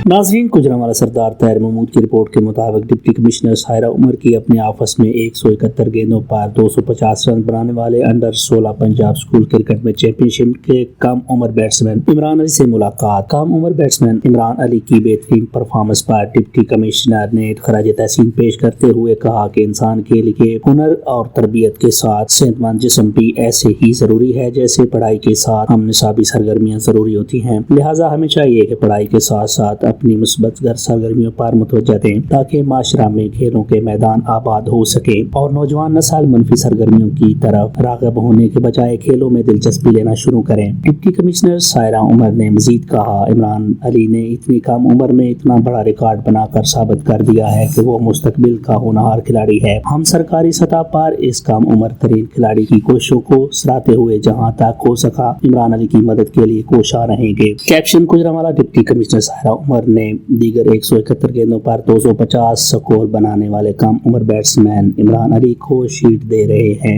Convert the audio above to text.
ناظرین، گجرانوالہ سردار طاہر محمود کی رپورٹ کے مطابق ڈپٹی کمشنر سائرہ عمر کی اپنے آفس میں 171 گیندوں پر 250 رن بنانے والے انڈر 16 پنجاب اسکول کرکٹ میں چیمپئن شپ کے کم عمر بیٹسمین عمران علی سے ملاقات۔ کم عمر بیٹسمین عمران علی کی بہترین پرفارمنس پر ڈپٹی کمشنر نے خراج تحسین پیش کرتے ہوئے کہا کہ انسان کے لیے ہنر اور تربیت کے ساتھ صحت مند جسم بھی ایسے ہی ضروری ہے جیسے پڑھائی کے ساتھ ہم نصابی سرگرمیاں ضروری ہوتی ہیں، لہٰذا ہمیں چاہیے کہ پڑھائی کے ساتھ ساتھ اپنی مثبت غیر سرگرمیوں پر متوجہ دیں تاکہ معاشرہ میں کھیلوں کے میدان آباد ہو سکے اور نوجوان نسل منفی سرگرمیوں کی طرف راغب ہونے کے بجائے کھیلوں میں دلچسپی لینا شروع کریں۔ ڈپٹی کمشنر سائرہ عمر نے مزید کہا، عمران علی نے اتنی کم عمر میں اتنا بڑا ریکارڈ بنا کر ثابت کر دیا ہے کہ وہ مستقبل کا ہونہار کھلاڑی ہے۔ ہم سرکاری سطح پر اس کم عمر ترین کھلاڑی کی کوششوں کو سراہتے ہوئے جہاں تک ہو سکا عمران علی کی مدد کے لیے کوشاں رہیں گے۔ Caption: Gujranwala deputy commissioner Saira Umar نے دیگر 171 گیندوں پر 250 سکور بنانے والے کم عمر بیٹسمین عمران علی کو شیٹ دے رہے ہیں۔